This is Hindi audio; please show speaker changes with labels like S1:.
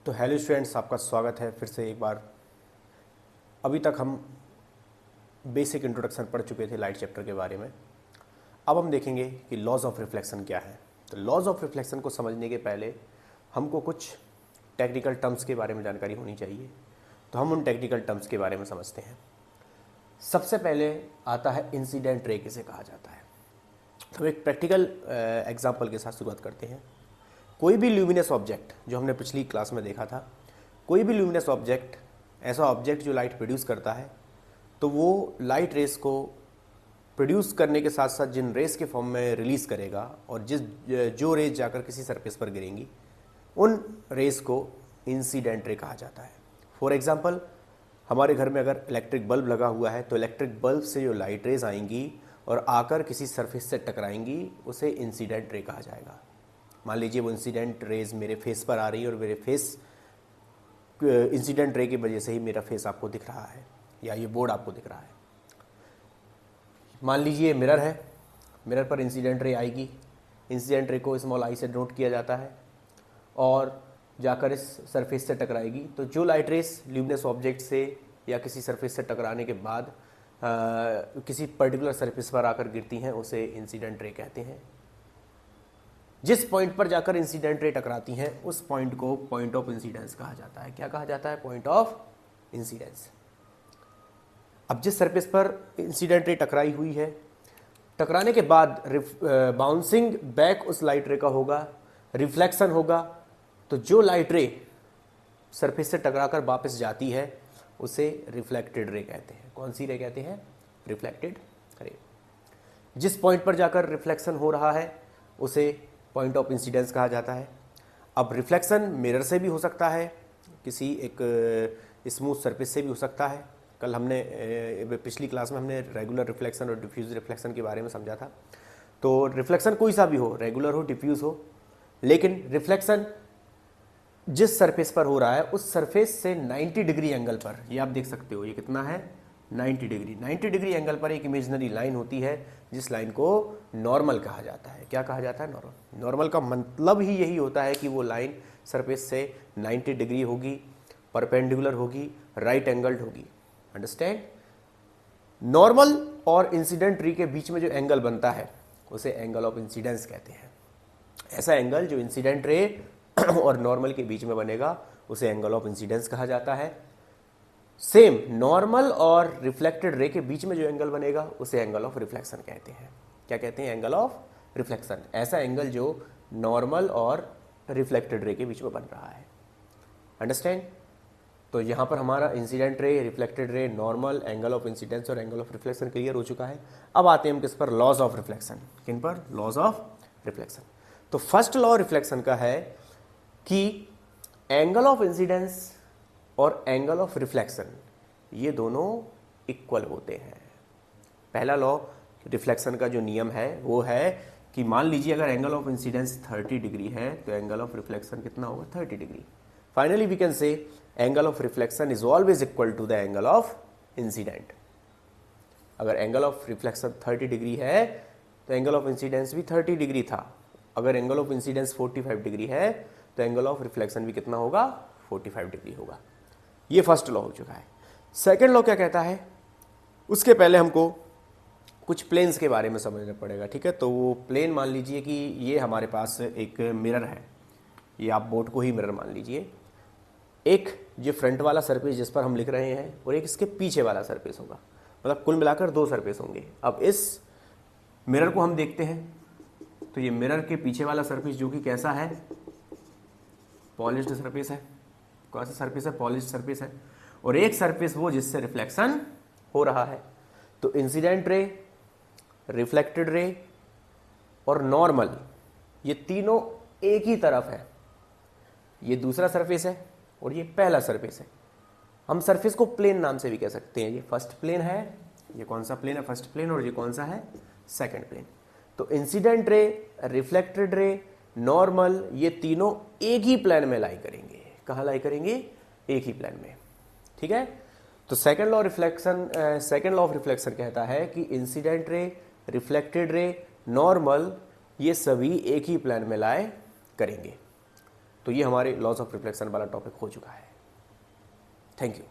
S1: तो हेलो स्टूडेंट्स, आपका स्वागत है फिर से एक बार। अभी तक हम बेसिक इंट्रोडक्शन पढ़ चुके थे लाइट चैप्टर के बारे में। अब हम देखेंगे कि लॉज ऑफ रिफ्लेक्शन क्या है। तो लॉज ऑफ रिफ्लेक्शन को समझने के पहले हमको कुछ टेक्निकल टर्म्स के बारे में जानकारी होनी चाहिए। तो हम उन टेक्निकल टर्म्स के बारे में समझते हैं। सबसे पहले आता है इंसिडेंट रे किसे कहा जाता है। तो एक प्रैक्टिकल एग्जाम्पल के साथ शुरुआत करते हैं। कोई भी ल्यूमिनस ऑब्जेक्ट, जो हमने पिछली क्लास में देखा था, कोई भी ल्यूमिनस ऑब्जेक्ट, ऐसा ऑब्जेक्ट जो लाइट प्रोड्यूस करता है, तो वो लाइट रेस को प्रोड्यूस करने के साथ साथ जिन रेस के फॉर्म में रिलीज़ करेगा और जो रेस जाकर किसी सरफेस पर गिरेंगी, उन रेस को इंसिडेंट रे कहा जाता है। फॉर एग्जांपल, हमारे घर में अगर इलेक्ट्रिक बल्ब लगा हुआ है तो इलेक्ट्रिक बल्ब से जो लाइट रेस आएंगी और आकर किसी सरफेस से टकराएंगी, उसे इंसिडेंट रे कहा जाएगा। मान लीजिए वो इंसिडेंट रेज मेरे फेस पर आ रही है और मेरे फेस इंसिडेंट रे की वजह से ही मेरा फेस आपको दिख रहा है या ये बोर्ड आपको दिख रहा है। मान लीजिए मिरर है, मिरर पर इंसिडेंट रे आएगी। इंसिडेंट रे को स्मॉल आई से नोट किया जाता है और जाकर इस सरफेस से टकराएगी। तो जो लाइट रेस ल्यूमिनस ऑब्जेक्ट से या किसी सरफेस से टकराने के बाद किसी पर्टिकुलर सरफेस पर आकर गिरती हैं, उसे इंसिडेंट रे कहते हैं। जिस पॉइंट पर जाकर इंसिडेंट रे टकराती हैं, उस पॉइंट को पॉइंट ऑफ इंसिडेंस कहा जाता है। क्या कहा जाता है? Point of incidence. अब जिस सरफेस पर इंसिडेंट रे टकराई हुई है, टकराने के बाद बाउंसिंग बैक उस लाइट रे का होगा, रिफ्लेक्शन होगा। तो जो लाइट रे सरफेस से टकराकर वापस जाती है, उसे रिफ्लेक्टेड रे कहते हैं। कौन सी रे कहते हैं? Reflected ray. जिस पॉइंट पर जाकर रिफ्लेक्शन हो रहा है, उसे पॉइंट ऑफ इंसिडेंस कहा जाता है। अब रिफ्लेक्शन मिरर से भी हो सकता है, किसी एक स्मूथ सरफेस से भी हो सकता है। कल हमने पिछली क्लास में हमने रेगुलर रिफ्लेक्शन और डिफ्यूज रिफ्लेक्शन के बारे में समझा था। तो रिफ्लेक्शन कोई सा भी हो, रेगुलर हो, डिफ्यूज हो, लेकिन रिफ्लेक्शन जिस सरफेस पर हो रहा है उस सरफेस से 90 डिग्री एंगल पर, ये आप देख सकते हो, ये कितना है? 90 डिग्री। 90 डिग्री एंगल पर एक इमेजिनरी लाइन होती है, जिस लाइन को नॉर्मल कहा जाता है। क्या कहा जाता है? नॉर्मल। नॉर्मल का मतलब ही यही होता है कि वो लाइन सरफेस से 90 डिग्री होगी, परपेंडिकुलर होगी, राइट एंगल्ड होगी। अंडरस्टैंड? नॉर्मल और इंसिडेंट रे के बीच में जो एंगल बनता है, उसे एंगल ऑफ इंसिडेंस कहते हैं। ऐसा एंगल जो इंसिडेंट रे और नॉर्मल के बीच में बनेगा, उसे एंगल ऑफ इंसिडेंस कहा जाता है। सेम नॉर्मल और रिफ्लेक्टेड रे के बीच में जो एंगल बनेगा, उसे एंगल ऑफ रिफ्लेक्शन कहते हैं। क्या कहते हैं? Angle of reflection. ऐसा एंगल जो नॉर्मल और रिफ्लेक्टेड रे के बीच में बन रहा है। अंडरस्टैंड? तो यहाँ पर हमारा incident ray, reflected ray, normal, angle of incidence और एंगल ऑफ रिफ्लेक्शन क्लियर हो चुका है। अब आते हैं हम किस पर? Laws of reflection. किन पर? Laws of reflection. तो फर्स्ट लॉ रिफ्लेक्शन का है कि एंगल ऑफ इंसिडेंस और एंगल ऑफ रिफ्लेक्शन, ये दोनों इक्वल होते हैं। पहला लॉ रिफ्लेक्शन का जो नियम है वो है कि मान लीजिए अगर एंगल ऑफ इंसिडेंस 30 डिग्री है, तो एंगल ऑफ रिफ्लेक्शन कितना होगा? 30 degree. Finally we can say angle of reflection is always equal to the angle of incident. अगर एंगल ऑफ रिफ्लेक्शन 30 डिग्री है, तो एंगल ऑफ इंसिडेंस भी 30 डिग्री था। अगर एंगल ऑफ इंसिडेंस 45 डिग्री है, तो एंगल ऑफ रिफ्लेक्शन भी कितना होगा? 45 डिग्री होगा। ये फर्स्ट लॉ हो चुका है। सेकंड लॉ क्या कहता है? उसके पहले हमको कुछ प्लेन्स के बारे में समझना पड़ेगा, ठीक है? तो वो प्लेन, मान लीजिए कि ये हमारे पास एक मिरर है, ये आप बोर्ड को ही मिरर मान लीजिए। एक जो फ्रंट वाला सरफेस जिस पर हम लिख रहे हैं, और एक इसके पीछे वाला सरफेस होगा, मतलब कुल मिलाकर 2 सरफेस होंगे। अब इस मिरर को हम देखते हैं, तो ये मिरर के पीछे वाला सरफेस जो कि कैसा है? पॉलिश्ड सरफेस है। कौन सा सरफेस है? पॉलिश्ड सरफेस है। और एक सरफेस वो जिससे रिफ्लेक्शन हो रहा है। तो इंसिडेंट रे, रिफ्लेक्टेड रे और नॉर्मल, ये तीनों एक ही तरफ है। ये दूसरा सरफेस है और ये पहला सरफेस है। हम सरफेस को प्लेन नाम से भी कह सकते हैं। ये फर्स्ट प्लेन है, ये कौन सा प्लेन है? First plane. और ये कौन सा है? Second plane. तो incident ray, reflected ray, normal, ये तीनों एक ही प्लेन में लाई करेंगे। कहाँ लाई करेंगे? एक ही प्लेन में, ठीक है? तो सेकंड लॉ ऑफ रिफ्लेक्शन कहता है कि incident ray, reflected ray, normal, ये सभी एक ही प्लेन में लाए करेंगे। तो ये हमारे लॉज ऑफ रिफ्लेक्शन वाला टॉपिक हो चुका है। Thank you.